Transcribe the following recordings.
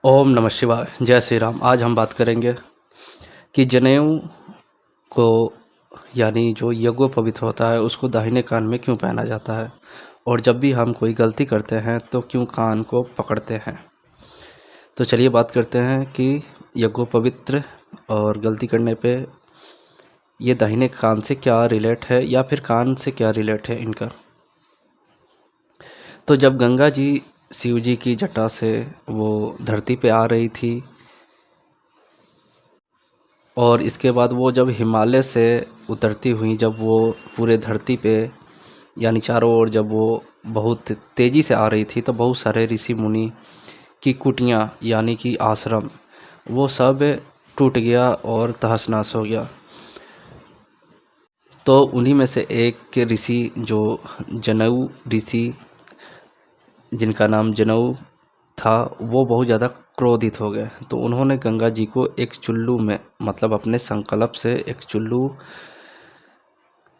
ओम नमः शिवाय। जय श्री राम। आज हम बात करेंगे कि जनेऊ को यानी जो यज्ञोपवीत होता है उसको दाहिने कान में क्यों पहना जाता है, और जब भी हम कोई गलती करते हैं तो क्यों कान को पकड़ते हैं। तो चलिए बात करते हैं कि यज्ञोपवित्र और गलती करने पे ये दाहिने कान से क्या रिलेट है, या फिर कान से क्या रिलेट है इनका। तो जब गंगा जी शिव जी की जटा से वो धरती पे आ रही थी, और इसके बाद वो जब हिमालय से उतरती हुई, जब वो पूरे धरती पे यानी चारों ओर जब वो बहुत तेज़ी से आ रही थी, तो बहुत सारे ऋषि मुनि की कुटियाँ यानी कि आश्रम वो सब टूट गया और तहस नहस हो गया। तो उन्हीं में से एक ऋषि जो जनेऊ ऋषि, जिनका नाम जनेऊ था, वो बहुत ज़्यादा क्रोधित हो गए। तो उन्होंने गंगा जी को एक चुल्लू में, मतलब अपने संकल्प से एक चुल्लू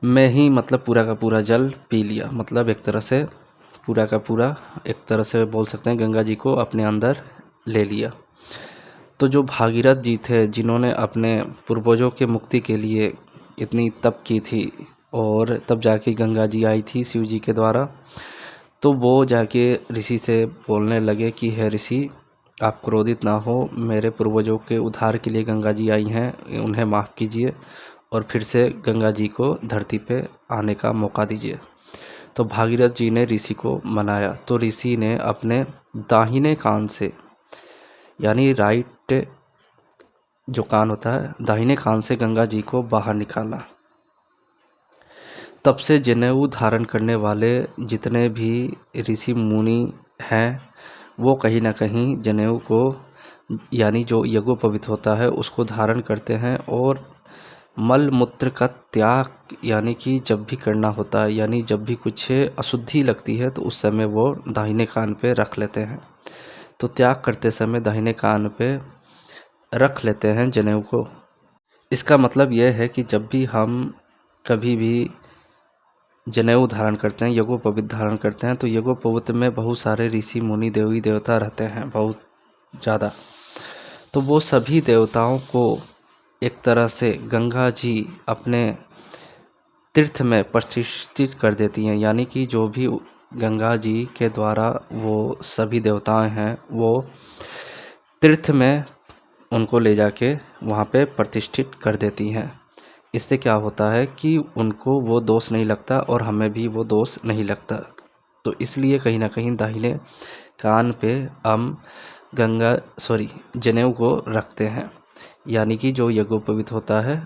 में ही मतलब पूरा का पूरा जल पी लिया। मतलब एक तरह से पूरा का पूरा, एक तरह से बोल सकते हैं, गंगा जी को अपने अंदर ले लिया। तो जो भागीरथ जी थे, जिन्होंने अपने पूर्वजों के मुक्ति के लिए इतनी तप की थी, और तब जाके गंगा जी आई थी शिव जी के द्वारा, तो वो जाके ऋषि से बोलने लगे कि हे ऋषि, आप क्रोधित ना हो, मेरे पूर्वजों के उद्धार के लिए गंगा जी आई हैं, उन्हें माफ़ कीजिए और फिर से गंगा जी को धरती पे आने का मौका दीजिए। तो भागीरथ जी ने ऋषि को मनाया। तो ऋषि ने अपने दाहिने कान से, यानी राइट जो कान होता है, दाहिने कान से गंगा जी को बाहर निकाला। तब से जनेऊ धारण करने वाले जितने भी ऋषि मुनि हैं, वो कहीं ना कहीं जनेऊ को, यानी जो यज्ञोपवीत होता है, उसको धारण करते हैं। और मल मूत्र का त्याग यानी कि जब भी करना होता है, यानी जब भी कुछ अशुद्धि लगती है, तो उस समय वो दाहिने कान पे रख लेते हैं। तो त्याग करते समय दाहिने कान पे रख लेते हैं जनेऊ को। इसका मतलब यह है कि जब भी हम कभी भी जनेऊ धारण करते हैं, यज्ञोपवीत धारण करते हैं, तो यज्ञोपवीत में बहुत सारे ऋषि मुनि देवी देवता रहते हैं, बहुत ज़्यादा। तो वो सभी देवताओं को एक तरह से गंगा जी अपने तीर्थ में प्रतिष्ठित कर देती हैं। यानी कि जो भी गंगा जी के द्वारा वो सभी देवताएं हैं, वो तीर्थ में उनको ले जाके वहाँ पे प्रतिष्ठित कर देती हैं। इससे क्या होता है कि उनको वो दोष नहीं लगता और हमें भी वो दोष नहीं लगता। तो इसलिए कहीं ना कहीं दाहिने कान पे हम जनेऊ को रखते हैं। यानी कि जो यज्ञोपवीत होता है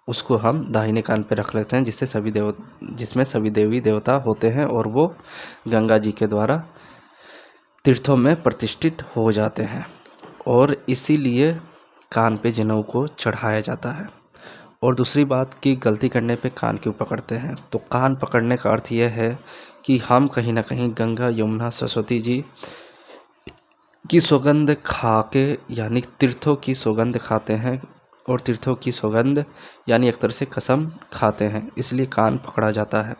उसको हम दाहिने कान पे रख लेते हैं, जिसमें सभी देवी देवता होते हैं, और वो गंगा जी के द्वारा तीर्थों में प्रतिष्ठित हो जाते हैं। और इसीलिए कान पे जनेऊ को चढ़ाया जाता है। और दूसरी बात कि गलती करने पे कान क्यों पकड़ते हैं, तो कान पकड़ने का अर्थ यह है कि हम कहीं ना कहीं गंगा यमुना सरस्वती जी की सौगंध खा के, यानी तीर्थों की सौगंध खाते हैं, और तीर्थों की सौगंध यानी एक तरह से कसम खाते हैं, इसलिए कान पकड़ा जाता है।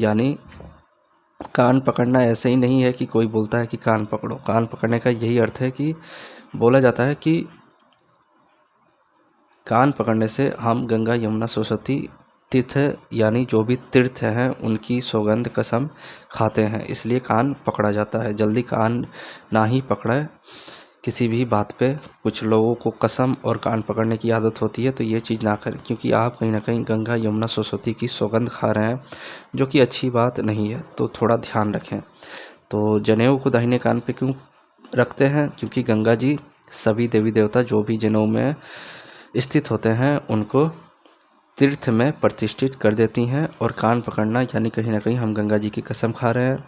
यानी कान पकड़ना ऐसे ही नहीं है कि कोई बोलता है कि कान पकड़ो। कान पकड़ने का यही अर्थ है कि बोला जाता है कि कान पकड़ने से हम गंगा यमुना सरस्वती तीर्थ, यानी जो भी तीर्थ हैं, उनकी सौगंध कसम खाते हैं, इसलिए कान पकड़ा जाता है। जल्दी कान ना ही पकड़े किसी भी बात पे। कुछ लोगों को कसम और कान पकड़ने की आदत होती है, तो ये चीज़ ना करें, क्योंकि आप कहीं ना कहीं गंगा यमुना सरस्वती की सौगंध खा रहे हैं, जो कि अच्छी बात नहीं है। तो थोड़ा ध्यान रखें। तो जनेऊ को दाहिने कान पे क्यों रखते हैं, क्योंकि गंगा जी सभी देवी देवता जो भी जनेऊ में स्थित होते हैं उनको तीर्थ में प्रतिष्ठित कर देती हैं। और कान पकड़ना यानी कहीं ना कहीं हम गंगा जी की कसम खा रहे हैं,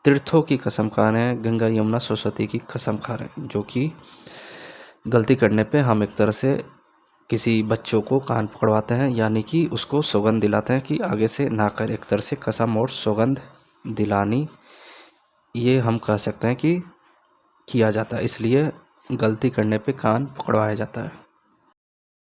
तीर्थों की कसम खा रहे हैं, गंगा यमुना सरस्वती की कसम खा रहे हैं, जो कि गलती करने पे हम एक तरह से किसी बच्चों को कान पकड़वाते हैं, यानी कि उसको सौगंध दिलाते हैं कि आगे से ना कर। एक तरह से कसम और सौगंध दिलानी, ये हम कह सकते हैं कि किया जाता है, इसलिए गलती करने पे कान पकड़वाया जाता है।